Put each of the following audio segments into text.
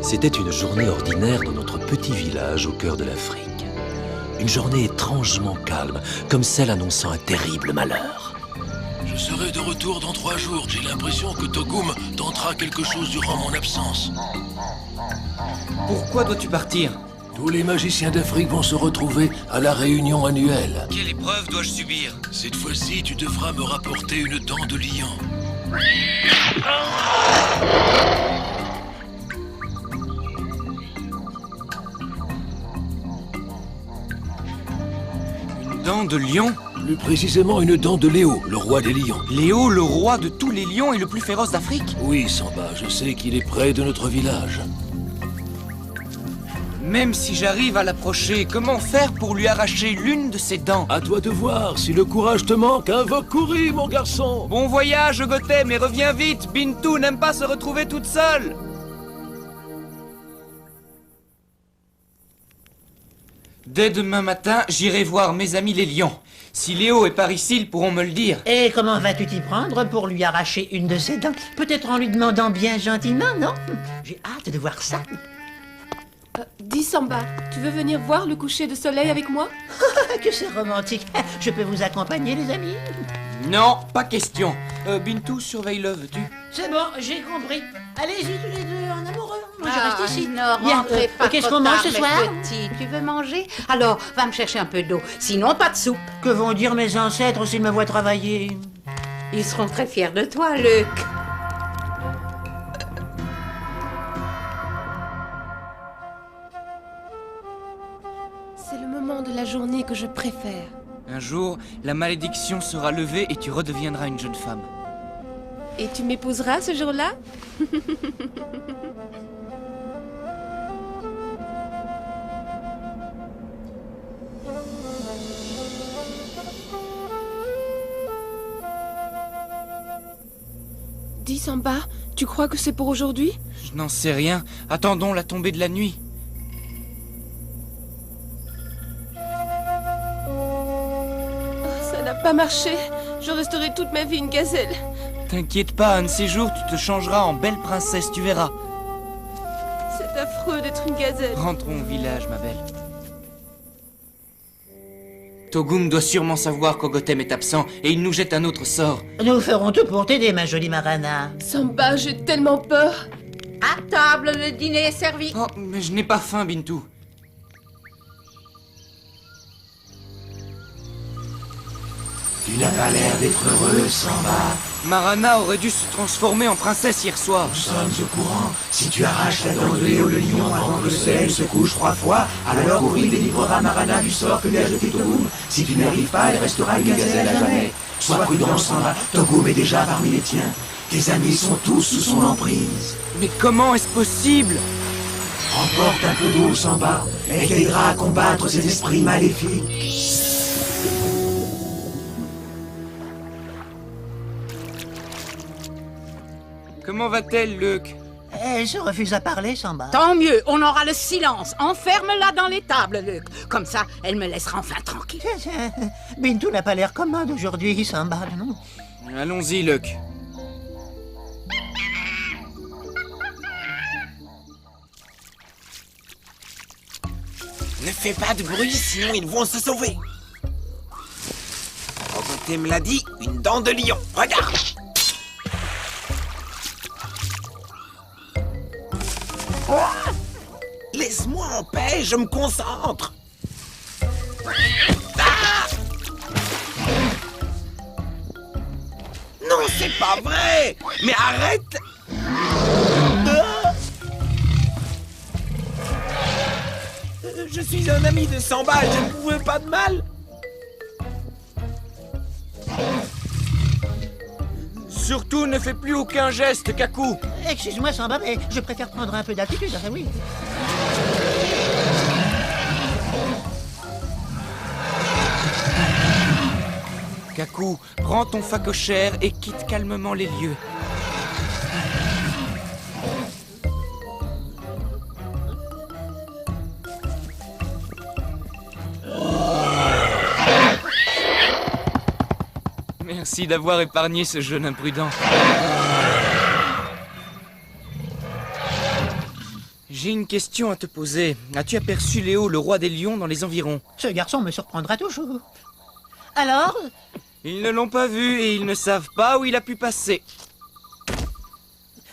C'était une journée ordinaire dans notre petit village au cœur de l'Afrique. Une journée étrangement calme, comme celle annonçant un terrible malheur. Je serai de retour dans 3 jours. J'ai l'impression que Togum tentera quelque chose durant mon absence. Pourquoi dois-tu partir? Tous les magiciens d'Afrique vont se retrouver à la réunion annuelle. Quelle épreuve dois-je subir? Cette fois-ci, tu devras me rapporter une dent de lion. Une dent de lion? Plus précisément, une dent de Léo, le roi des lions. Léo, le roi de tous les lions et le plus féroce d'Afrique? Oui, Samba, je sais qu'il est près de notre village. Même si j'arrive à l'approcher, comment faire pour lui arracher l'une de ses dents? À toi de voir. Si le courage te manque, invoque Kouri, mon garçon. Bon voyage, Gothème, et reviens vite. Bintou n'aime pas se retrouver toute seule. Dès demain matin, j'irai voir mes amis les lions. Si Léo est par ici, ils pourront me le dire. Et comment vas-tu t'y prendre pour lui arracher une de ses dents? Peut-être en lui demandant bien gentiment, non? J'ai hâte de voir ça. Dis Samba, tu veux venir voir le coucher de soleil avec moi? Que c'est romantique. Je peux vous accompagner, les amis? Non, pas question. Bintou, surveille-le, veux-tu? C'est bon, j'ai compris. Allez-y tous les deux en amoureux. Moi, je reste ici. Non, Bien, rentrez pas qu'est-ce trop qu'on mange tard, ce soir? mes petits. Tu veux manger? Alors, va me chercher un peu d'eau. Sinon, pas de soupe. Que vont dire mes ancêtres s'ils me voient travailler? Ils seront très fiers de toi, Luc. C'est le moment de la journée que je préfère. Un jour, la malédiction sera levée et tu redeviendras une jeune femme. Et tu m'épouseras ce jour-là? Dis Samba, tu crois que c'est pour aujourd'hui? Je n'en sais rien. Attendons la tombée de la nuit. Ça n'a pas marché. Je resterai toute ma vie une gazelle. T'inquiète pas, un de ces jours, tu te changeras en belle princesse, tu verras. C'est affreux d'être une gazelle. Rentrons au village, ma belle. Togum doit sûrement savoir qu'Ogothème est absent et il nous jette un autre sort. Nous ferons tout pour t'aider, ma jolie Marana. Samba, j'ai tellement peur. À table, le dîner est servi. Oh, mais je n'ai pas faim, Bintou. Tu n'as pas l'air d'être heureux, Samba. Marana aurait dû se transformer en princesse hier soir. Nous sommes au courant. Si tu arraches la dent de Léo le lion avant que le soleil se couche 3 fois, alors Kouri délivrera Marana du sort que lui a jeté Togum. Si tu n'y arrives pas, elle restera une gazelle à jamais. Sois prudent, Samba. Togum est déjà parmi les tiens. Tes amis sont tous sous son emprise. Mais comment est-ce possible? Emporte un peu d'eau, Samba. Elle t'aidera à combattre ces esprits maléfiques. Comment va-t-elle, Luc? Elle se refuse à parler, Samba. Tant mieux, on aura le silence. Enferme-la dans l'étable, Luc. Comme ça, elle me laissera enfin tranquille. Bintou n'a pas l'air commode aujourd'hui, Samba, non? Allons-y, Luc. Ne fais pas de bruit, sinon ils vont se sauver. Ogothème l'a dit, une dent de lion. Regarde! Laisse-moi en paix, je me concentre. Ah! Non, c'est pas vrai! Mais arrête! Ah! Je suis un ami de Samba, je ne pouvais pas de mal. Surtout, ne fais plus aucun geste, Kaku. Excuse-moi, Samba, mais je préfère prendre un peu d'altitude, ah oui. Kaku, prends ton phacochère et quitte calmement les lieux. Merci d'avoir épargné ce jeune imprudent. J'ai une question à te poser. As-tu aperçu Léo, le roi des lions, dans les environs? Ce garçon me surprendra toujours. Alors? Ils ne l'ont pas vu et ils ne savent pas où il a pu passer.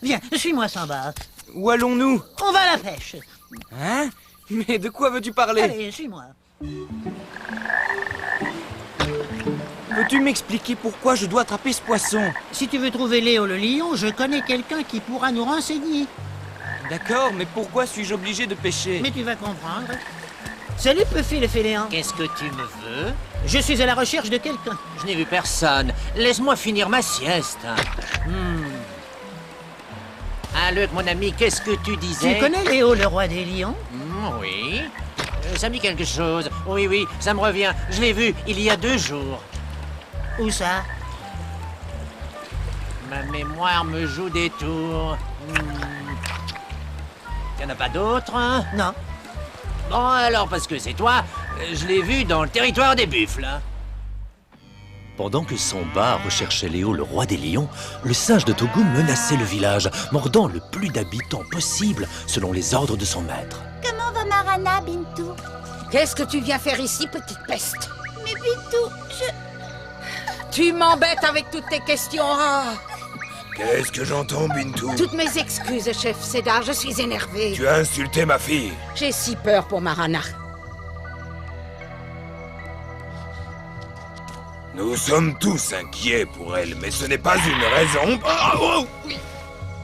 Viens, suis-moi, Samba. Où allons-nous? On va à la pêche. Hein? Mais de quoi veux-tu parler? Allez, suis-moi. Peux-tu m'expliquer pourquoi je dois attraper ce poisson? Si tu veux trouver Léo le lion, je connais quelqu'un qui pourra nous renseigner. D'accord, mais pourquoi suis-je obligé de pêcher? Mais tu vas comprendre. Salut, Puffy le fainéant. Qu'est-ce que tu me veux? Je suis à la recherche de quelqu'un. Je n'ai vu personne. Laisse-moi finir ma sieste. Ah, Luc, mon ami, qu'est-ce que tu disais? Tu connais Léo, le roi des lions? Oui. Ça me dit quelque chose. Oui, oui, ça me revient. Je l'ai vu il y a 2 jours. Où ça? Ma mémoire me joue des tours. Y'en a pas d'autres, hein? Non. Bon, alors, parce que c'est toi, je l'ai vu dans le territoire des buffles. Pendant que Samba recherchait Léo, le roi des lions, le singe de Togoum menaçait le village, mordant le plus d'habitants possible selon les ordres de son maître. Comment va Marana, Bintou? Qu'est-ce que tu viens faire ici, petite peste? Mais Bintou, Tu m'embêtes avec toutes tes questions. Ah. Qu'est-ce que j'entends, Bintou? Toutes mes excuses, chef Cédar, je suis énervé. Tu as insulté ma fille. J'ai si peur pour Marana. Nous sommes tous inquiets pour elle, mais ce n'est pas une raison... Ah, oh, oui.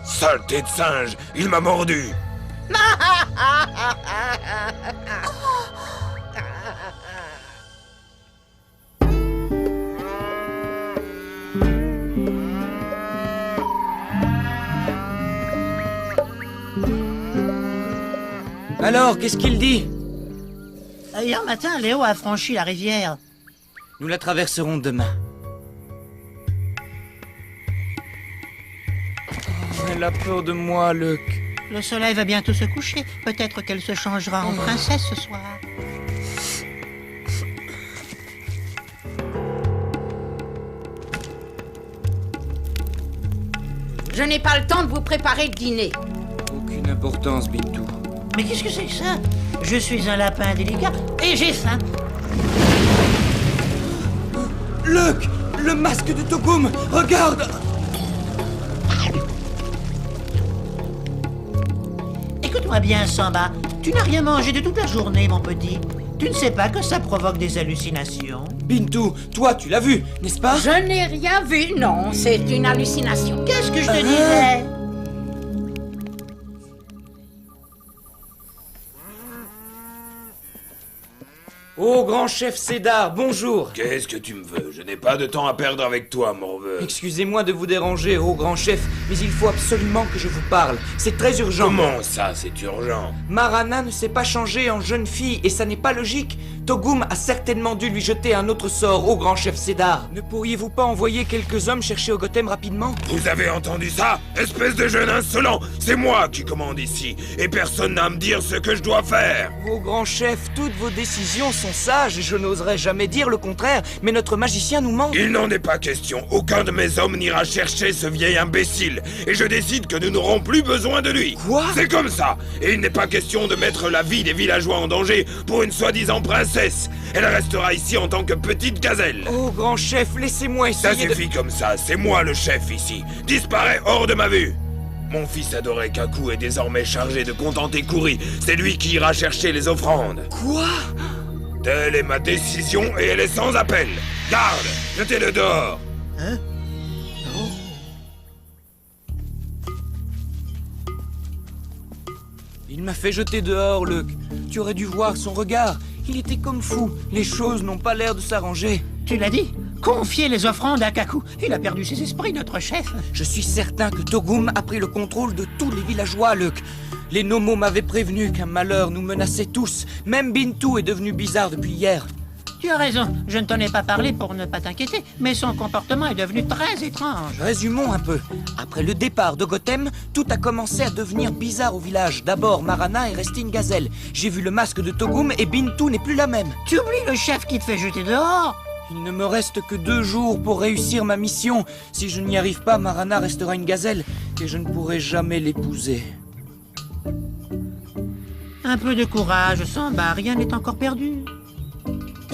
Saleté de singe, il m'a mordu. Alors, qu'est-ce qu'il dit? Hier matin, Léo a franchi la rivière. Nous la traverserons demain. Oh, elle a peur de moi, Luc. Le soleil va bientôt se coucher. Peut-être qu'elle se changera en princesse ce soir. Je n'ai pas le temps de vous préparer le dîner. Aucune importance, Bintou. Mais qu'est-ce que c'est que ça? Je suis un lapin délicat et j'ai faim. Luc! Le masque de Togoum! Regarde! Écoute-moi bien, Samba. Tu n'as rien mangé de toute la journée, mon petit. Tu ne sais pas que ça provoque des hallucinations? Bintou, toi, tu l'as vu, n'est-ce pas? Je n'ai rien vu, non, c'est une hallucination. Qu'est-ce que je te disais? Oh, grand chef Cédar, bonjour! Qu'est-ce que tu me veux? Je n'ai pas de temps à perdre avec toi, morveux. Excusez-moi de vous déranger, oh grand chef, mais il faut absolument que je vous parle. C'est très urgent. Comment ça, c'est urgent? Marana ne s'est pas changée en jeune fille, et ça n'est pas logique. Togoum a certainement dû lui jeter un autre sort, oh grand chef Cédar. Ne pourriez-vous pas envoyer quelques hommes chercher Ogothème rapidement? Vous avez entendu ça? Espèce de jeune insolent! C'est moi qui commande ici, et personne n'a à me dire ce que je dois faire! Oh grand chef, toutes vos décisions sont sages, et je n'oserais jamais dire le contraire, mais notre magicien nous manque. Il n'en est pas question. Aucun de mes hommes n'ira chercher ce vieil imbécile, et je décide que nous n'aurons plus besoin de lui. Quoi? C'est comme ça, et il n'est pas question de mettre la vie des villageois en danger pour une soi-disant princesse. Elle restera ici en tant que petite gazelle. Oh grand chef, laissez-moi Ça essayer suffit comme ça, c'est moi le chef ici. Disparais hors de ma vue. Mon fils adoré Kaku est désormais chargé de contenter Kouri. C'est lui qui ira chercher les offrandes. Quoi? Telle est ma décision et elle est sans appel. Garde, jetez-le dehors. Hein? Non. Il m'a fait jeter dehors, Luc. Tu aurais dû voir son regard. Il était comme fou. Les choses n'ont pas l'air de s'arranger. Tu l'as dit? Confier les offrandes à Kaku. Il a perdu ses esprits, notre chef. Je suis certain que Togoum a pris le contrôle de tous les villageois, Luc. Les Nomos m'avaient prévenu qu'un malheur nous menaçait tous. Même Bintou est devenu bizarre depuis hier. Tu as raison, je ne t'en ai pas parlé pour ne pas t'inquiéter, mais son comportement est devenu très étrange. Résumons un peu. Après le départ d'Ogothème, tout a commencé à devenir bizarre au village. D'abord, Marana est restée une gazelle. J'ai vu le masque de Togoum et Bintou n'est plus la même. Tu oublies le chef qui te fait jeter dehors? Il ne me reste que 2 jours pour réussir ma mission. Si je n'y arrive pas, Marana restera une gazelle et je ne pourrai jamais l'épouser. Un peu de courage, Samba, rien n'est encore perdu.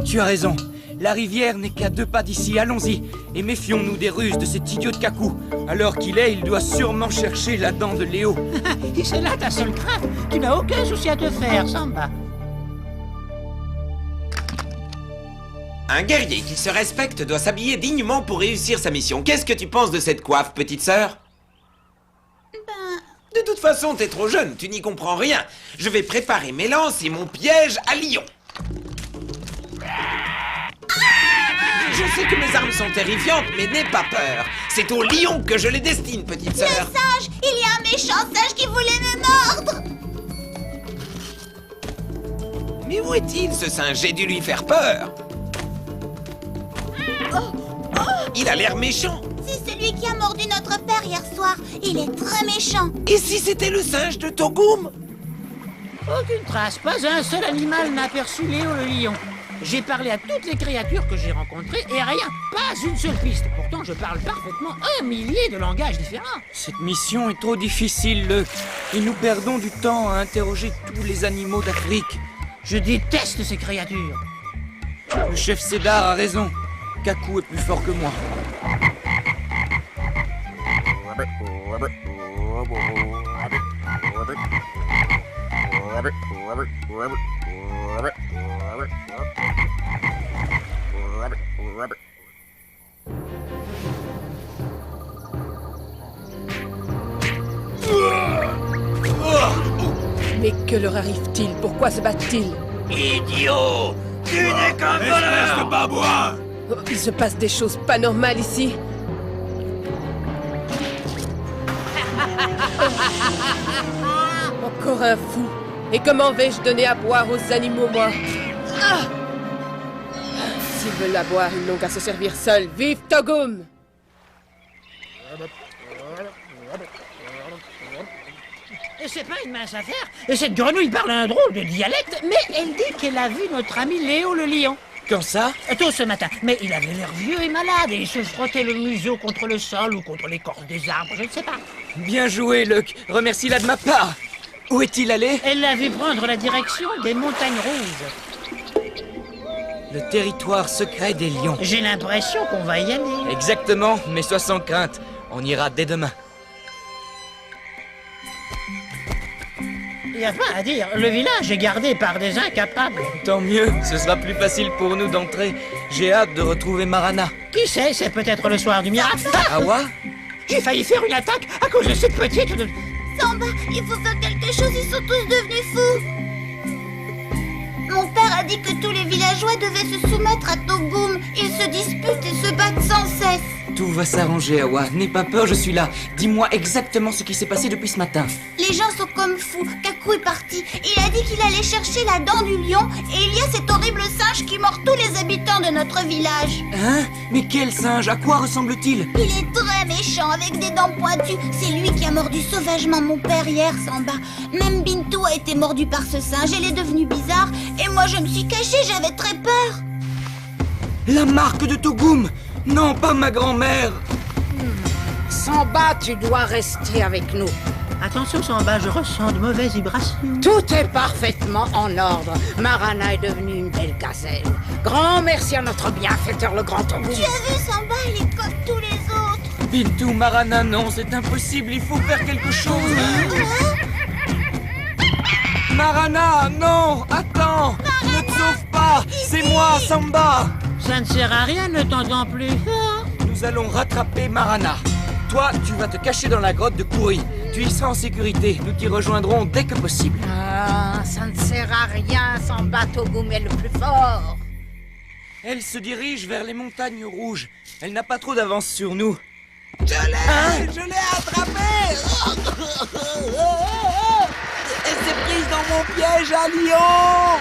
Tu as raison. La rivière n'est qu'à 2 pas d'ici, allons-y. Et méfions-nous des ruses de cet idiot de Kaku. Alors qu'il est, il doit sûrement chercher la dent de Léo. C'est là ta seule crainte. Tu n'as aucun souci à te faire, Samba. Un guerrier qui se respecte doit s'habiller dignement pour réussir sa mission. Qu'est-ce que tu penses de cette coiffe, petite sœur? De toute façon, t'es trop jeune, tu n'y comprends rien. Je vais préparer mes lances et mon piège à lion. Je sais que mes armes sont terrifiantes, mais n'aie pas peur. C'est au lion que je les destine, petite sœur. Le singe! Il y a un méchant singe qui voulait me mordre! Mais où est-il, ce singe? J'ai dû lui faire peur. Il a l'air méchant. C'est celui qui a mordu notre père hier soir. Il est très méchant. Et si c'était le singe de Togoum? Aucune trace, pas un seul animal n'a aperçu Léo le lion. J'ai parlé à toutes les créatures que j'ai rencontrées et rien, pas une seule piste. Pourtant, je parle parfaitement 1 millier de langages différents. Cette mission est trop difficile, Luck. Et nous perdons du temps à interroger tous les animaux d'Afrique. Je déteste ces créatures. Le chef Cédar a raison. Kaku est plus fort que moi. Mais que leur arrive-t-il? Pourquoi se battent-ils? Idiot! Tu n'es qu'un voleur! Espèce de babouin! Oh, il se passe des choses pas normales ici. Encore un fou. Et comment vais-je donner à boire aux animaux, moi? S'ils veulent la boire, ils n'ont qu'à se servir seuls. Vive Togoum! C'est pas une mince affaire. Cette grenouille parle un drôle de dialecte, mais elle dit qu'elle a vu notre ami Léo le lion. Quand ça? Tôt ce matin. Mais il avait l'air vieux et malade et il se frottait le museau contre le sol ou contre l'écorce des arbres, je ne sais pas. Bien joué, Luck. Remercie-la de ma part. Où est-il allé? Elle l'a vu prendre la direction des montagnes rouges. Le territoire secret des lions. J'ai l'impression qu'on va y aller. Exactement, mais sois sans crainte. On ira dès demain. Il n'y a pas à dire, le village est gardé par des incapables. Tant mieux, ce sera plus facile pour nous d'entrer. J'ai hâte de retrouver Marana. Qui sait, c'est peut-être le soir du miracle. Awa? J'ai failli faire une attaque à cause de cette petite... Samba, il faut faire quelque chose, ils sont tous devenus fous. Mon père a dit que tous les villageois devaient se soumettre à Togoum. Ils se disputent et se battent sans cesse. Tout va s'arranger, Awa. N'aie pas peur, je suis là. Dis-moi exactement ce qui s'est passé depuis ce matin. Les gens sont comme fous. Kaku est parti. Il a dit qu'il allait chercher la dent du lion. Et il y a cet horrible singe qui mord tous les habitants de notre village. Hein? Mais quel singe? À quoi ressemble-t-il? Il est très méchant, avec des dents pointues. C'est lui qui a mordu sauvagement mon père hier, Samba. Même Bintou a été mordu par ce singe. Elle est devenue bizarre. Et moi, je me suis cachée, j'avais très peur. La marque de Togoum! Non, pas ma grand-mère! Samba, tu dois rester avec nous. Attention, Samba, je ressens de mauvaises vibrations. Tout est parfaitement en ordre. Marana est devenue une belle gazelle. Grand merci à notre bienfaiteur, le grand Togoum. Tu as vu, Samba, il est comme tous les autres. Bintou, Marana, non, c'est impossible, il faut faire quelque chose! Marana, non! Attends! Ne te sauve pas! C'est moi, Samba! Ça ne sert à rien, ne t'entends plus. Nous allons rattraper Marana. Toi, tu vas te cacher dans la grotte de Kouri. Tu y seras en sécurité. Nous t'y rejoindrons dès que possible. Ah, ça ne sert à rien, Samba. Togoum est le plus fort. Elle se dirige vers les montagnes rouges. Elle n'a pas trop d'avance sur nous. Je l'ai attrapée. Elle s'est prise dans mon piège à lion.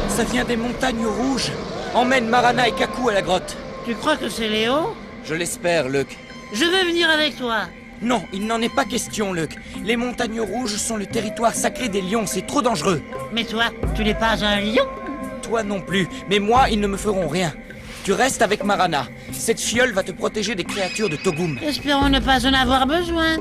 Ça vient des montagnes rouges. Emmène Marana et Kaku à la grotte. Tu crois que c'est Léo? Je l'espère, Luck. Je veux venir avec toi. Non, il n'en est pas question, Luck. Les montagnes rouges sont le territoire sacré des lions, c'est trop dangereux. Mais toi, tu n'es pas un lion? Toi non plus, mais moi, ils ne me feront rien. Tu restes avec Marana. Cette fiole va te protéger des créatures de Togum. Espérons ne pas en avoir besoin.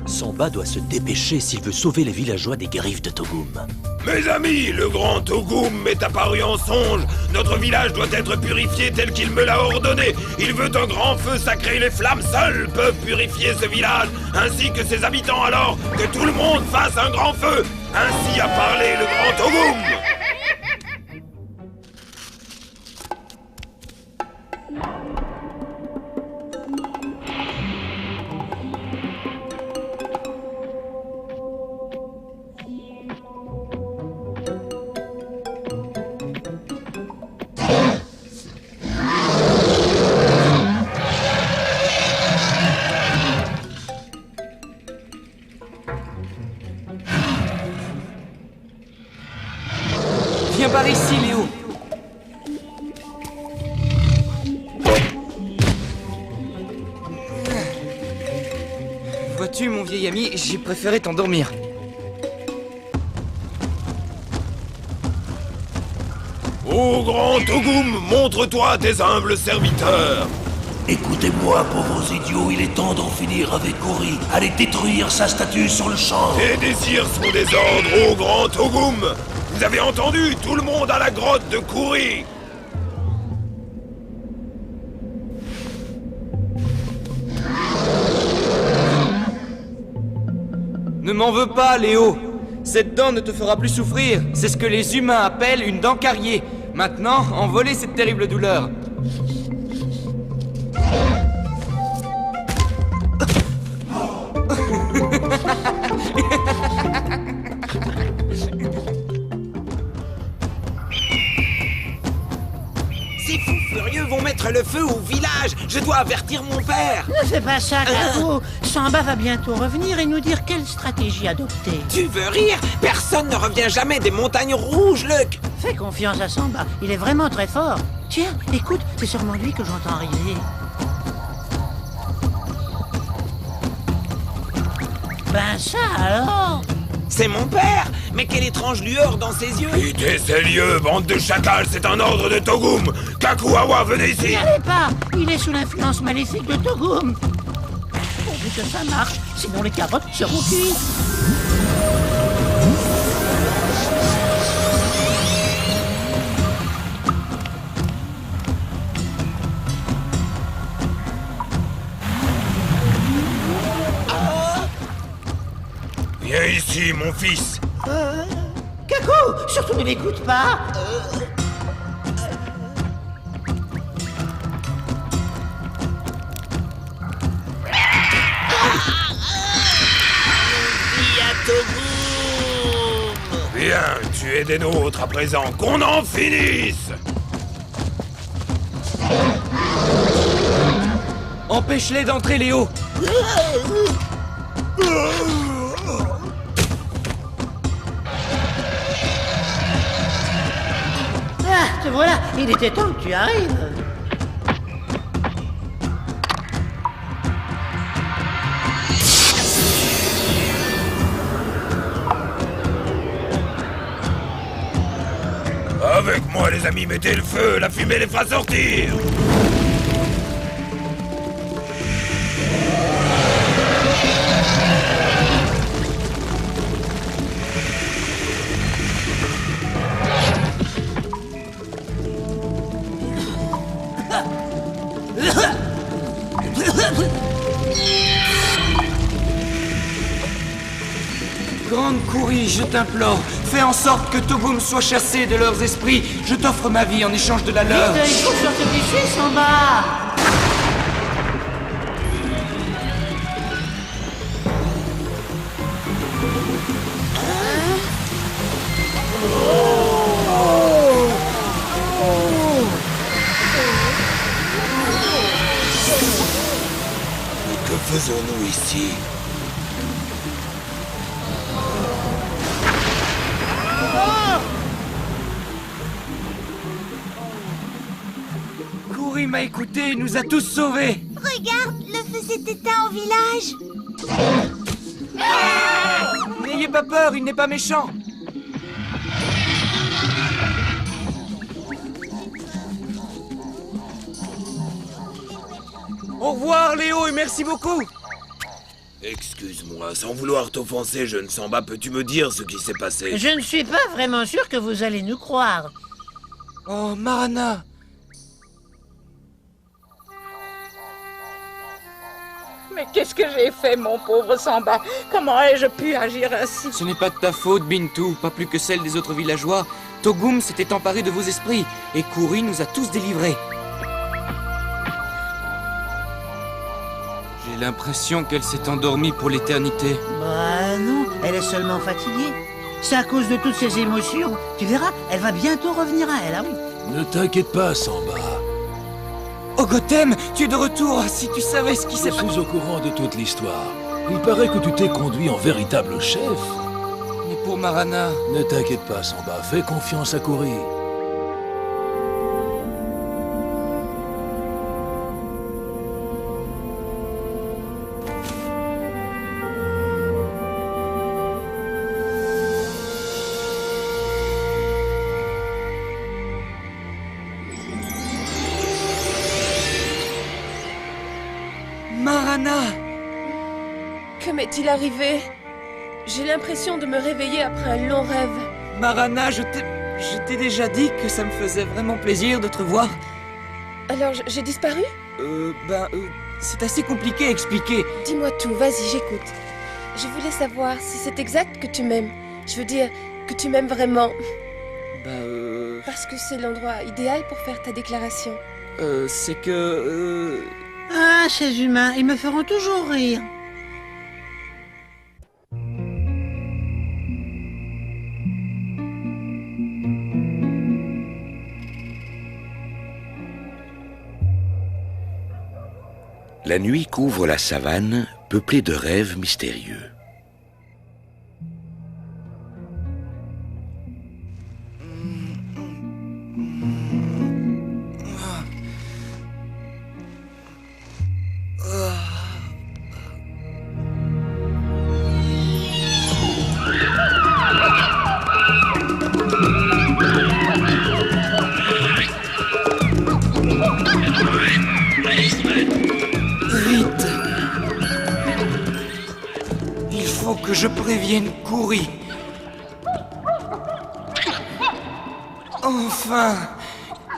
Samba doit se dépêcher s'il veut sauver les villageois des griffes de Togum. Mes amis, le grand Togum m'est apparu en songe. Notre village doit être purifié tel qu'il me l'a ordonné. Il veut un grand feu sacré. Les flammes seules peuvent purifier ce village, ainsi que ses habitants. Alors que tout le monde fasse un grand feu. Ainsi a parlé le grand Togum. Viens par ici, Léo. Vois-tu, mon vieil ami, j'ai préféré t'endormir. Ô grand Togum, montre-toi à tes humbles serviteurs. Écoutez-moi, pauvres idiots, il est temps d'en finir avec Kouri. Allez détruire sa statue sur le champ. Tes désirs sont des ordres, ô grand Togum. Vous avez entendu? Tout le monde à la grotte de Kouri. Ne m'en veux pas, Léo. Cette dent ne te fera plus souffrir. C'est ce que les humains appellent une dent carriée. Maintenant, envolez cette terrible douleur. Ces fous furieux vont mettre le feu au village. Je dois avertir mon père. Ne fais pas ça, Kaku. Samba va bientôt revenir et nous dire quelle stratégie adopter. Tu veux rire? Personne ne revient jamais des montagnes rouges, Luc. Fais confiance à Samba, il est vraiment très fort. Tiens, écoute, c'est sûrement lui que j'entends arriver. Ben ça alors? C'est mon père. Mais quelle étrange lueur dans ses yeux. Quittez ces lieux, bande de chacals, c'est un ordre de Togum. Kakuawa, venez ici. N'y allez pas, il est sous l'influence maléfique de Togum. Pourvu que ça marche, sinon les carottes seront cuites. Viens ici, mon fils. Kaku, surtout ne l'écoute pas. Viens, tu es des nôtres à présent, qu'on en finisse. Empêche-les d'entrer, Léo. Ah, te voilà, il était temps que tu arrives. Avec moi, les amis, mettez le feu, la fumée les fera sortir. Grande Kouri, je t'implore, fais en sorte que Togum soit chassé de leurs esprits. Je t'offre ma vie en échange de la leur. Vite, il faut se dépêcher, Samba. Que faisons-nous ici? Kouri m'a écouté, il nous a tous sauvés. Regarde, le feu s'est éteint au village. N'ayez pas peur, il n'est pas méchant. Au revoir, Léo, et merci beaucoup. Excuse-moi, sans vouloir t'offenser, jeune Samba, peux-tu me dire ce qui s'est passé? Je ne suis pas vraiment sûr que vous allez nous croire. Oh, Marana. Mais qu'est-ce que j'ai fait, mon pauvre Samba? Comment ai-je pu agir ainsi? Ce n'est pas de ta faute, Bintou, pas plus que celle des autres villageois. Togum s'était emparé de vos esprits, et Kouri nous a tous délivrés. J'ai l'impression qu'elle s'est endormie pour l'éternité. Bah non, elle est seulement fatiguée. C'est à cause de toutes ces émotions. Tu verras, elle va bientôt revenir à elle, ah oui. Ne t'inquiète pas, Samba. Ogotem, tu es de retour. Si tu savais ce qui s'est passé... Je suis au courant de toute l'histoire. Il paraît que tu t'es conduit en véritable chef. Mais pour Marana... Ne t'inquiète pas, Samba. Fais confiance à Kouri. Marana! Que m'est-il arrivé? J'ai l'impression de me réveiller après un long rêve. Marana, je t'ai déjà dit que ça me faisait vraiment plaisir de te revoir. Alors, j'ai disparu? C'est assez compliqué à expliquer. Dis-moi tout, vas-y, j'écoute. Je voulais savoir si c'est exact que tu m'aimes. Je veux dire, que tu m'aimes vraiment. Parce que c'est l'endroit idéal pour faire ta déclaration. C'est que... Ah, ces humains, ils me feront toujours rire. La nuit couvre la savane, peuplée de rêves mystérieux. Vite! Il faut que je prévienne Kouri. Enfin!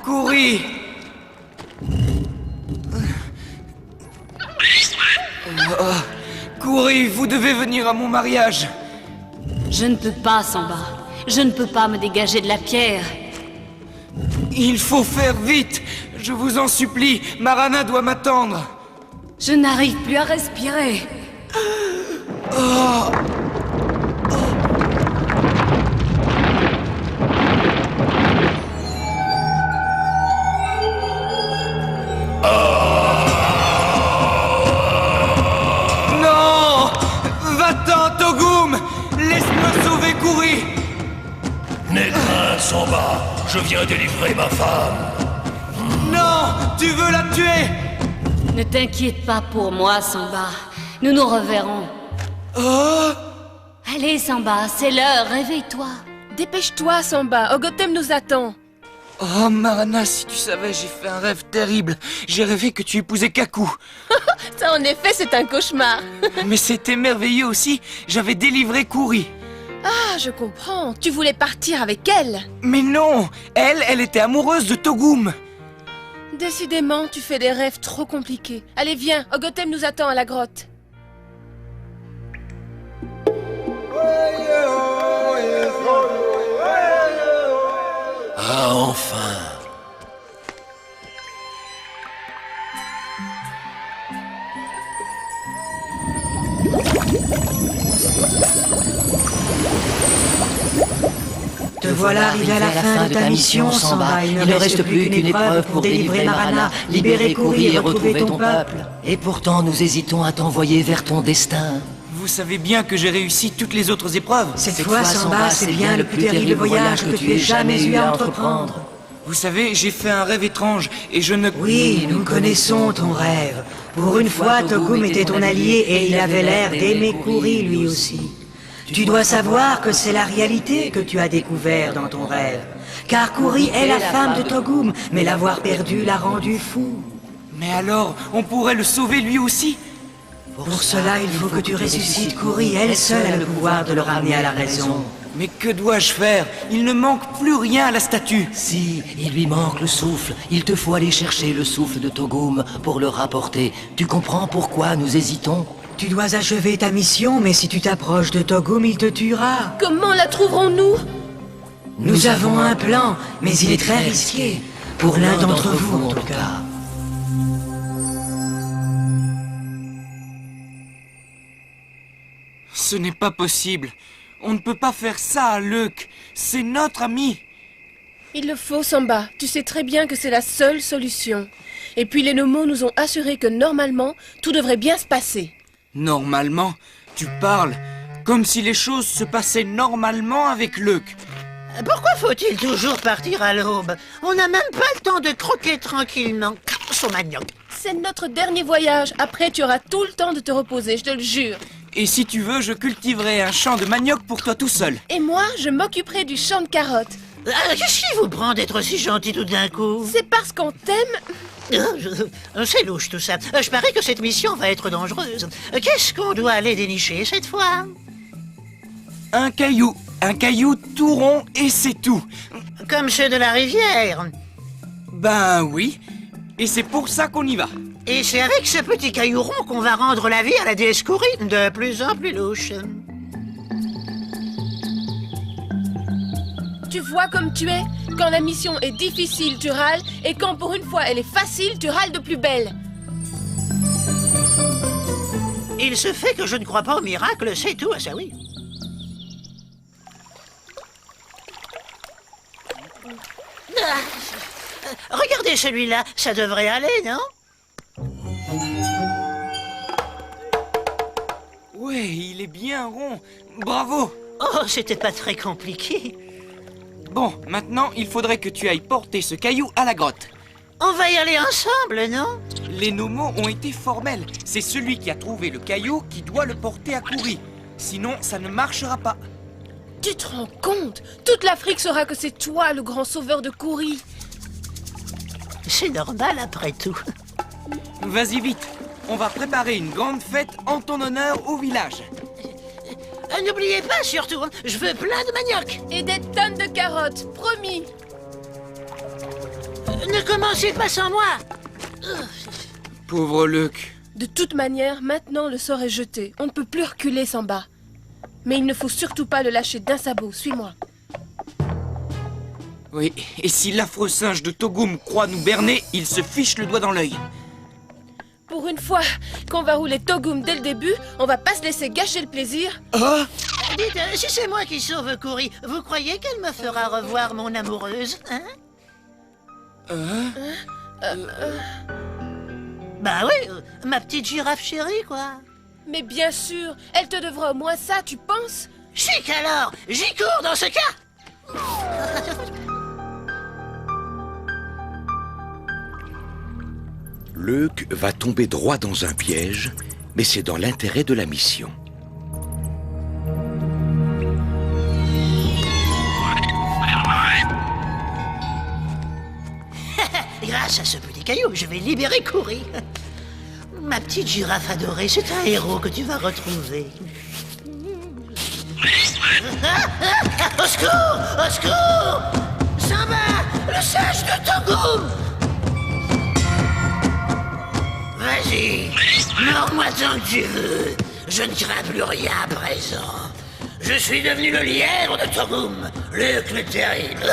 Kouri! Kouri, vous devez venir à mon mariage. Je ne peux pas, Samba. Je ne peux pas me dégager de la pierre. Il faut faire vite! Je vous en supplie, Marana doit m'attendre. Je n'arrive plus à respirer. Oh. Non! Va-t'en, Togum! Laisse-moi sauver Kouri! N'aie crainte, Samba. Je viens délivrer ma femme. Non! Tu veux la tuer! Ne t'inquiète pas pour moi, Samba. Nous nous reverrons. Oh! Allez, Samba, c'est l'heure, réveille-toi. Dépêche-toi, Samba, Ogotem nous attend. Oh, Marana, si tu savais, j'ai fait un rêve terrible. J'ai rêvé que tu épousais Kaku. Ça, en effet, c'est un cauchemar. Mais c'était merveilleux aussi. J'avais délivré Kouri. Ah, je comprends. Tu voulais partir avec elle. Mais non! Elle était amoureuse de Togum. Décidément, tu fais des rêves trop compliqués. Allez, viens, Ogotem nous attend à la grotte. Ah, enfin! Te voilà arrivé à la fin de ta mission, Samba. Il ne reste plus qu'une épreuve pour délivrer Marana, libérer Kouri et retrouver ton peuple. Et pourtant, nous hésitons à t'envoyer vers ton destin. Vous savez bien que j'ai réussi toutes les autres épreuves. Cette fois, Samba, c'est bien le plus terrible voyage que tu aies jamais eu à entreprendre. Vous savez, j'ai fait un rêve étrange et je ne... Oui, nous connaissons ton rêve. Pour une fois, Togum était ton allié et il avait l'air d'aimer Kouri lui aussi. Tu dois savoir que c'est la réalité que tu as découvert dans ton rêve. Car Kouri est la femme de Togum, mais l'avoir perdue l'a rendu fou. Mais alors, on pourrait le sauver lui aussi? Pour cela, il faut que tu ressuscites Kouri. Elle seule a le pouvoir de le ramener à la raison. Mais que dois-je faire? Il ne manque plus rien à la statue. Si, il lui manque le souffle. Il te faut aller chercher le souffle de Togum pour le rapporter. Tu comprends pourquoi nous hésitons? Tu dois achever ta mission, mais si tu t'approches de Togum, il te tuera. Comment la trouverons-nous? Nous avons un plan, mais il est très risqué. Pour l'un d'entre vous, en tout cas. Ce n'est pas possible. On ne peut pas faire ça à Luke. C'est notre ami. Il le faut, Samba. Tu sais très bien que c'est la seule solution. Et puis les Nomos nous ont assuré que normalement, tout devrait bien se passer. Normalement? Tu parles comme si les choses se passaient normalement avec Luke. Pourquoi faut-il toujours partir à l'aube? On n'a même pas le temps de croquer tranquillement son manioc. C'est notre dernier voyage. Après, tu auras tout le temps de te reposer, je te le jure. Et si tu veux, je cultiverai un champ de manioc pour toi tout seul. Et moi, je m'occuperai du champ de carottes. Qu'est-ce qui vous prend d'être si gentil tout d'un coup? C'est parce qu'on t'aime. C'est louche tout ça. Je parie que cette mission va être dangereuse. Qu'est-ce qu'on doit aller dénicher cette fois? Un caillou tout rond et c'est tout. Comme ceux de la rivière. Ben oui, et c'est pour ça qu'on y va. Et c'est avec ce petit caillou rond qu'on va rendre la vie à la déesse Kouri de plus en plus louche. Tu vois comme tu es? Quand la mission est difficile, tu râles, et quand pour une fois elle est facile, tu râles de plus belle. Il se fait que je ne crois pas au miracle, c'est tout, ça oui. Regardez celui-là, ça devrait aller, non? Ouais, il est bien rond. Bravo! Oh, c'était pas très compliqué. Bon, maintenant, il faudrait que tu ailles porter ce caillou à la grotte. On va y aller ensemble, non? Les Nomos ont été formels. C'est celui qui a trouvé le caillou qui doit le porter à Kouri. Sinon, ça ne marchera pas. Tu te rends compte? Toute l'Afrique saura que c'est toi le grand sauveur de Kouri. C'est normal après tout. Vas-y vite. On va préparer une grande fête en ton honneur au village. N'oubliez pas surtout, hein, je veux plein de manioc. Et des tonnes de carottes, promis. Ne commencez pas sans moi. Pauvre Luke. De toute manière, maintenant le sort est jeté. On ne peut plus reculer Samba. Mais il ne faut surtout pas le lâcher d'un sabot. Suis-moi. Oui, et si l'affreux singe de Togum croit nous berner, il se fiche le doigt dans l'œil. Pour une fois qu'on va rouler Togum dès le début, on va pas se laisser gâcher le plaisir. Oh! Dites, si c'est moi qui sauve Kouri, vous croyez qu'elle me fera revoir mon amoureuse, hein? Bah oui, ma petite girafe chérie, quoi. Mais bien sûr, elle te devra au moins ça, tu penses? Chic alors, j'y cours dans ce cas. Luke va tomber droit dans un piège, mais c'est dans l'intérêt de la mission. Grâce à ce petit caillou, je vais libérer Kouri. Ma petite girafe adorée, c'est un héros que tu vas retrouver. Au secours! Au secours! Samba! Le singe de Togum! Vas-y, mords-moi tant que tu veux. Je ne crains plus rien à présent. Je suis devenu le lièvre de Togum, Luke le terrible.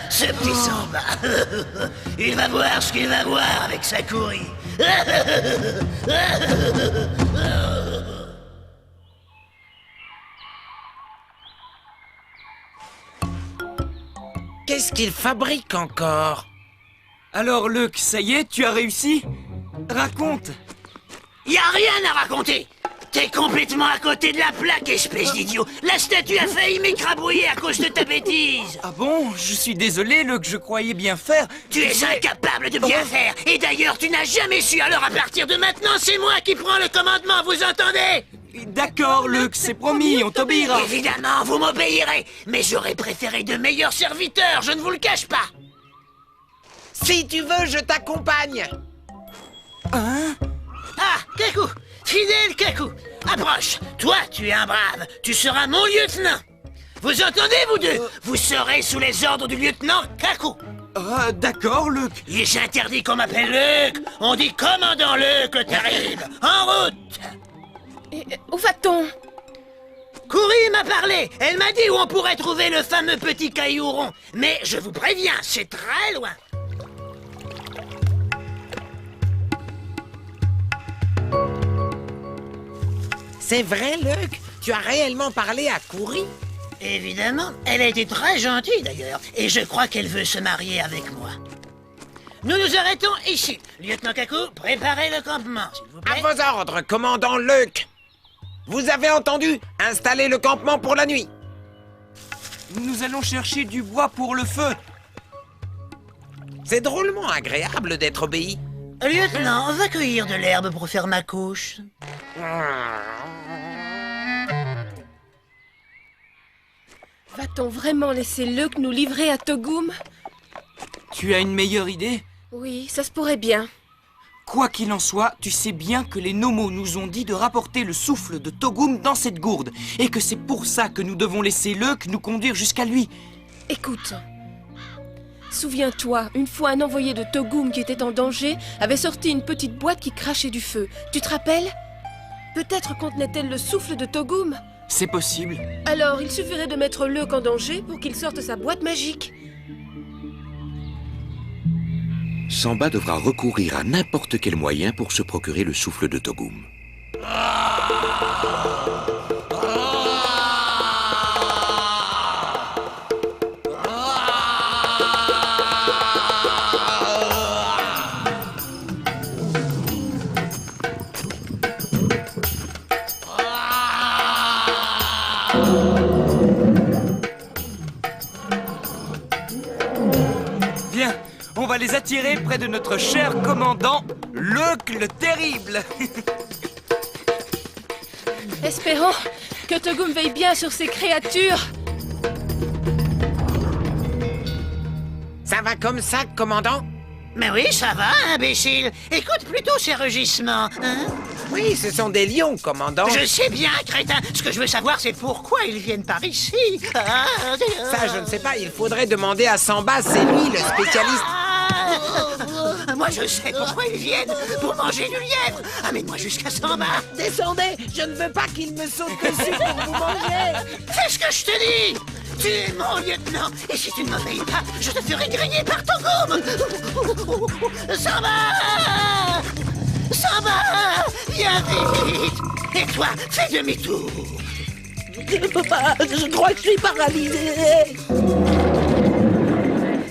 Ce petit Samba. Il va voir ce qu'il va voir avec sa Kouri. Qu'est-ce qu'il fabrique encore? Alors Luke, ça y est, tu as réussi? Raconte! Y a rien à raconter! T'es complètement à côté de la plaque, espèce d'idiot! La statue a failli m'écrabouiller à cause de ta bêtise! Ah bon? Je suis désolé, Luke, je croyais bien faire. Tu es incapable de bien faire! Et d'ailleurs, tu n'as jamais su, alors à partir de maintenant, c'est moi qui prends le commandement, vous entendez? D'accord, Luke, c'est promis, on t'obéira. Évidemment, vous m'obéirez, mais j'aurais préféré de meilleurs serviteurs, je ne vous le cache pas. Si tu veux, je t'accompagne. Hein? Ah, Kakou! Fidèle Kakou! Approche! Toi, tu es un brave. Tu seras mon lieutenant. Vous entendez, vous deux? Vous serez sous les ordres du lieutenant Kakou. D'accord, Luc. Il est interdit qu'on m'appelle Luc. On dit commandant Luc le terrible. En route! Et, où va-t-on? Coury m'a parlé. Elle m'a dit où on pourrait trouver le fameux petit caillou rond. Mais je vous préviens, c'est très loin. C'est vrai, Luc? Tu as réellement parlé à Coury? Évidemment. Elle a été très gentille, d'ailleurs. Et je crois qu'elle veut se marier avec moi. Nous nous arrêtons ici. Lieutenant Kakou, préparez le campement, s'il vous plaît. À vos ordres, commandant Luc. Vous avez entendu? Installez le campement pour la nuit. Nous allons chercher du bois pour le feu. C'est drôlement agréable d'être obéi. Lieutenant, va cueillir de l'herbe pour faire ma couche. Va-t-on vraiment laisser Luc nous livrer à Togoum? Tu as une meilleure idée? Oui, ça se pourrait bien. Quoi qu'il en soit, tu sais bien que les Nomos nous ont dit de rapporter le souffle de Togoum dans cette gourde, et que c'est pour ça que nous devons laisser Luc nous conduire jusqu'à lui. Écoute, souviens-toi, une fois un envoyé de Togoum qui était en danger avait sorti une petite boîte qui crachait du feu. Tu te rappelles? Peut-être contenait-elle le souffle de Togoum? C'est possible. Alors, il suffirait de mettre Luc en danger pour qu'il sorte sa boîte magique. Samba devra recourir à n'importe quel moyen pour se procurer le souffle de Togoum. Viens, on va les attirer près de notre cher commandant, Luc le Terrible. Espérons que Togoum veille bien sur ces créatures. Ça va comme ça, commandant? Mais oui, ça va, imbécile. Écoute plutôt ces rugissements, hein? Oui, ce sont des lions, commandant. Je sais bien, crétin. Ce que je veux savoir, c'est pourquoi ils viennent par ici. Ça, je ne sais pas. Il faudrait demander à Samba. C'est lui, le spécialiste. Moi, je sais pourquoi ils viennent. Pour manger du lièvre. Amène-moi jusqu'à Samba. Descendez. Je ne veux pas qu'il me saute dessus pour vous manger. Fais ce que je te dis. Tu es mon lieutenant. Et si tu ne m'obéis pas, je te ferai griller par Togoum. Samba! Samba! Viens vite! Et toi, fais demi-tour! Je ne peux pas, je crois que je suis paralysé.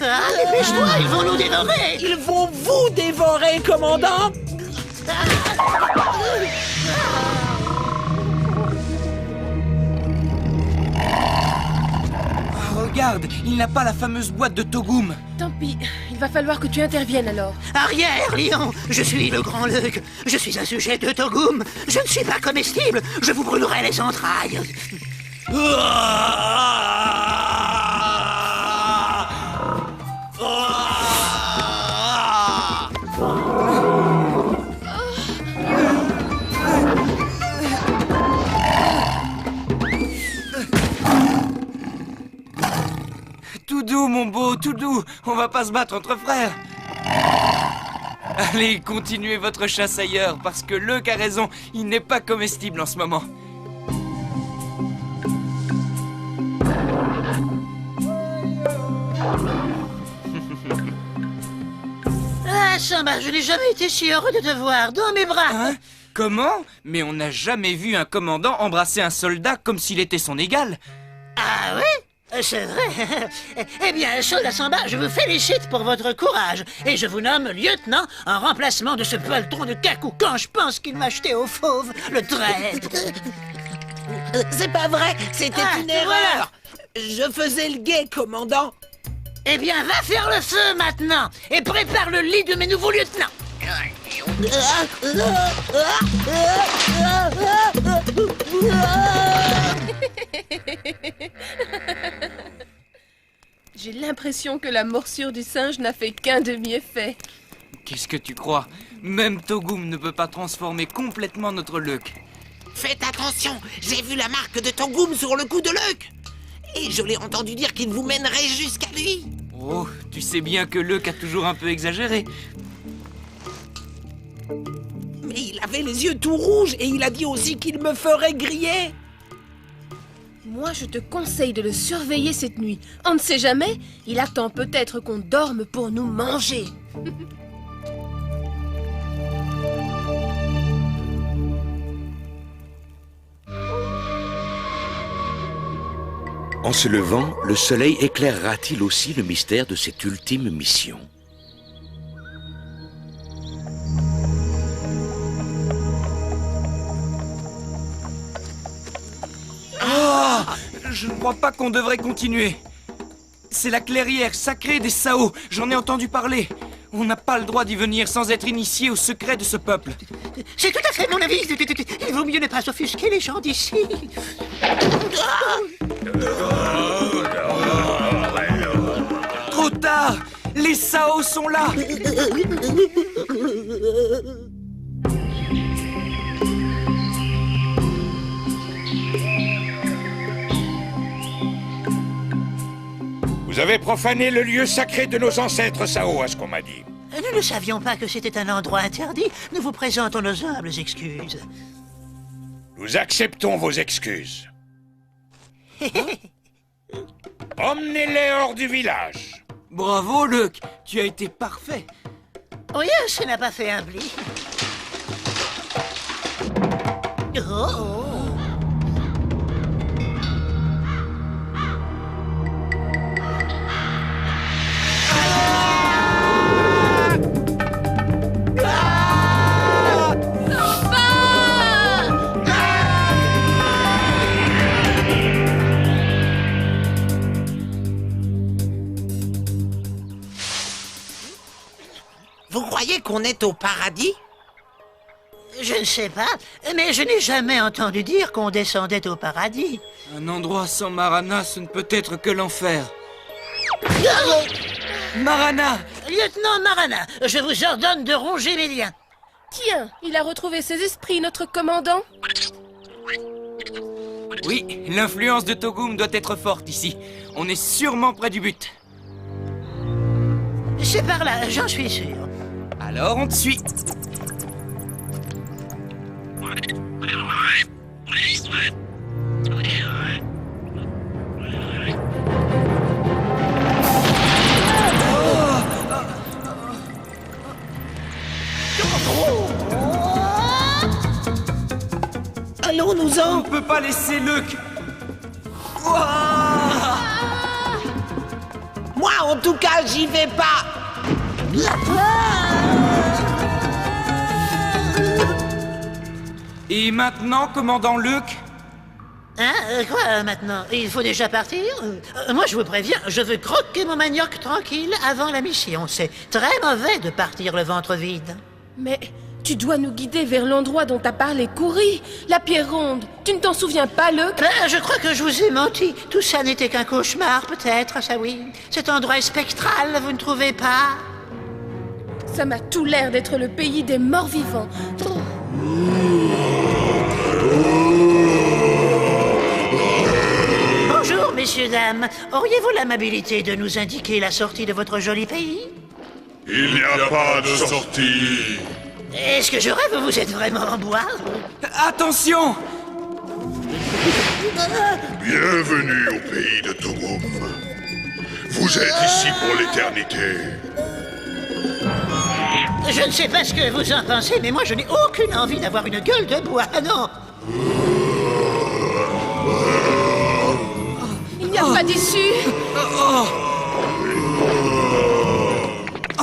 Ah, dépêche-toi, ils vont nous dévorer! Ils vont vous dévorer, commandant! Regarde, il n'a pas la fameuse boîte de Togoum. Tant pis, il va falloir que tu interviennes alors. Arrière, lion! Je suis le grand Luc. Je suis un sujet de Togoum. Je ne suis pas comestible. Je vous brûlerai les entrailles. Tout doux, mon beau, tout doux. On va pas se battre entre frères. Allez, continuez votre chasse ailleurs, parce que Luc a raison, il n'est pas comestible en ce moment. Ah, Samba, je n'ai jamais été si heureux de te voir dans mes bras. Hein? Comment? Mais on n'a jamais vu un commandant embrasser un soldat comme s'il était son égal. Ah oui? C'est vrai. Eh bien, soldat Samba, je vous félicite pour votre courage. Et je vous nomme lieutenant en remplacement de ce poltron de Kakou quand je pense qu'il m'a jeté au fauve, le traître. C'est pas vrai, c'était une erreur. Voilà. Je faisais le guet, commandant. Eh bien, va faire le feu maintenant et prépare le lit de mes nouveaux lieutenants. J'ai l'impression que la morsure du singe n'a fait qu'un demi-effet. Qu'est-ce que tu crois? Même Togum ne peut pas transformer complètement notre Luck. Faites attention, j'ai vu la marque de Togum sur le cou de Luck. Et je l'ai entendu dire qu'il vous mènerait jusqu'à lui. Oh, tu sais bien que Luck a toujours un peu exagéré. Mais il avait les yeux tout rouges et il a dit aussi qu'il me ferait griller. Moi, je te conseille de le surveiller cette nuit. On ne sait jamais, il attend peut-être qu'on dorme pour nous manger. En se levant, le soleil éclairera-t-il aussi le mystère de cette ultime mission? Oh, je ne crois pas qu'on devrait continuer. C'est la clairière sacrée des Sao, j'en ai entendu parler. On n'a pas le droit d'y venir sans être initié au secret de ce peuple. C'est tout à fait mon avis. Il vaut mieux ne pas offusquer les gens d'ici. Trop tard! Les Sao sont là! Vous avez profané le lieu sacré de nos ancêtres Sao, à ce qu'on m'a dit. Nous ne savions pas que c'était un endroit interdit. Nous vous présentons nos humbles excuses. Nous acceptons vos excuses. Emmenez-les hors du village. Bravo, Luck, tu as été parfait. Oui, ça n'a pas fait un pli. Oh. Vous croyez qu'on est au paradis? Je ne sais pas, mais je n'ai jamais entendu dire qu'on descendait au paradis. Un endroit sans Marana, ce ne peut être que l'enfer. Marana! Lieutenant Marana, je vous ordonne de ronger mes liens. Tiens, il a retrouvé ses esprits, notre commandant. Oui, l'influence de Togum doit être forte ici. On est sûrement près du but. C'est par là, j'en suis sûr. Alors on te suit. Allons-nous-en. On ne peut pas laisser Luck. Moi, en tout cas, j'y vais pas. Et maintenant, commandant Luck? Hein? Quoi maintenant? Il faut déjà partir? Moi, je vous préviens, je veux croquer mon manioc tranquille avant la mission. C'est très mauvais de partir le ventre vide. Mais tu dois nous guider vers l'endroit dont a parlé Kouri, la pierre ronde. Tu ne t'en souviens pas, Luck? Je crois que je vous ai menti. Tout ça n'était qu'un cauchemar, peut-être, ça oui. Cet endroit est spectral, vous ne trouvez pas? Ça m'a tout l'air d'être le pays des morts vivants. Oh. Bonjour, messieurs, dames. Auriez-vous l'amabilité de nous indiquer la sortie de votre joli pays? Il n'y a pas de sortie. Est-ce que je rêve? Vous êtes vraiment en bois? Attention! Bienvenue au pays de Togum. Vous êtes ici pour l'éternité. Je ne sais pas ce que vous en pensez, mais moi je n'ai aucune envie d'avoir une gueule de bois, non! Il n'y a pas d'issue!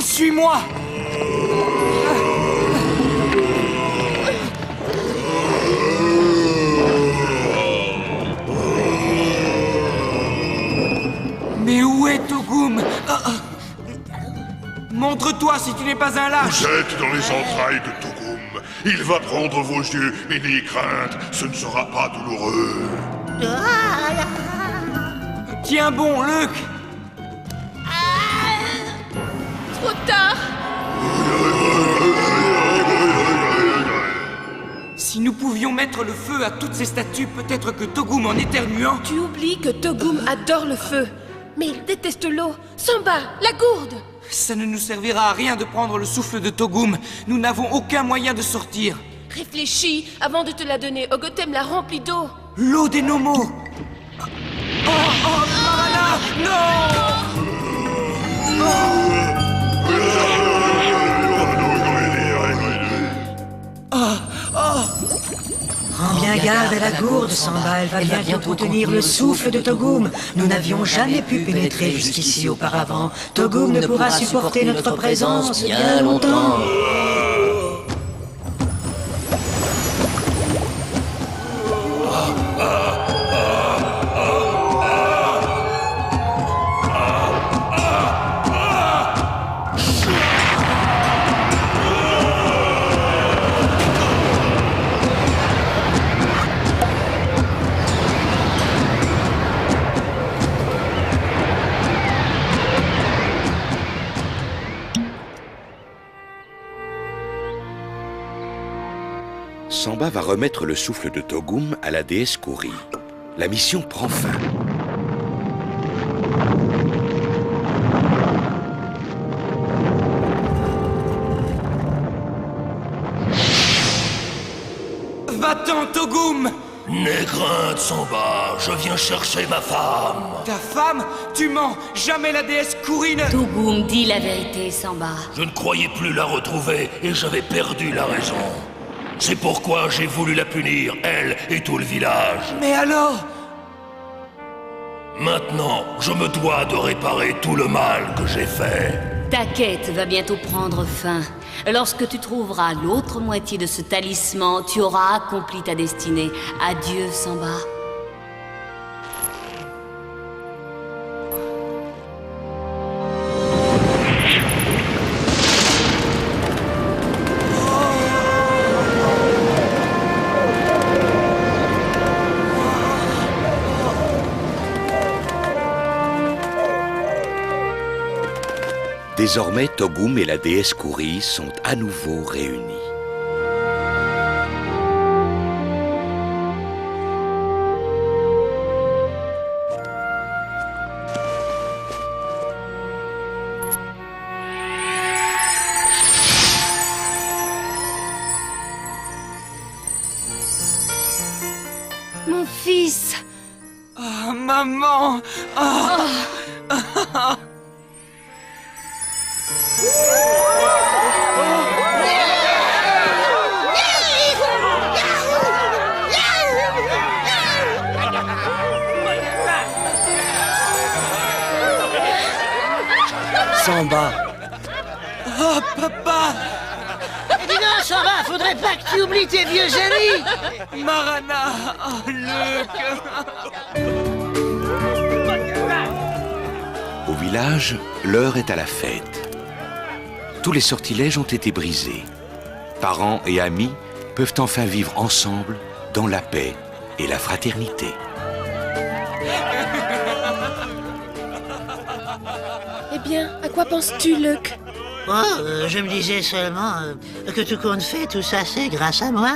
Suis-moi! Mais où est Togum? Montre-toi si tu n'es pas un lâche! Vous êtes dans les entrailles de Togum. Il va prendre vos yeux, mais n'ayez crainte, ce ne sera pas douloureux. Tiens bon, Luck! Si nous pouvions mettre le feu à toutes ces statues, peut-être que Togum, en éternuant... Tu oublies que Togum adore le feu. Mais il déteste l'eau. Samba, la gourde! Ça ne nous servira à rien de prendre le souffle de Togum. Nous n'avons aucun moyen de sortir. Réfléchis avant de te la donner. Ogotem l'a remplie d'eau. L'eau des Nomos! Oh, Marana! Non! Prends bien garde à la gourde, Samba, elle va bientôt contenir le souffle de Togum. Nous n'avions jamais pu pénétrer jusqu'ici auparavant. Togum ne pourra supporter notre présence bien longtemps. Samba va remettre le souffle de Togum à la déesse Kouri. La mission prend fin. Va-t'en, Togum! N'aie crainte, Samba, je viens chercher ma femme. Ta femme? Tu mens! Jamais la déesse Kouri ne... Togum dit la vérité, Samba. Je ne croyais plus la retrouver et j'avais perdu la raison. C'est pourquoi j'ai voulu la punir, elle et tout le village. Mais alors? Maintenant, je me dois de réparer tout le mal que j'ai fait. Ta quête va bientôt prendre fin. Lorsque tu trouveras l'autre moitié de ce talisman, tu auras accompli ta destinée. Adieu, Samba. Désormais, Togum et la déesse Kouri sont à nouveau réunis. Mon fils! Oh, maman! Oh. Samba! Oh, papa! Dis donc, Samba, faudrait pas que tu oublies tes vieux amis! Marana! Oh, Luc! Au village, l'heure est à la fête. Tous les sortilèges ont été brisés. Parents et amis peuvent enfin vivre ensemble dans la paix et la fraternité. Eh bien, à quoi penses-tu, Luc? Oh, je me disais seulement que tout compte fait, tout ça c'est grâce à moi.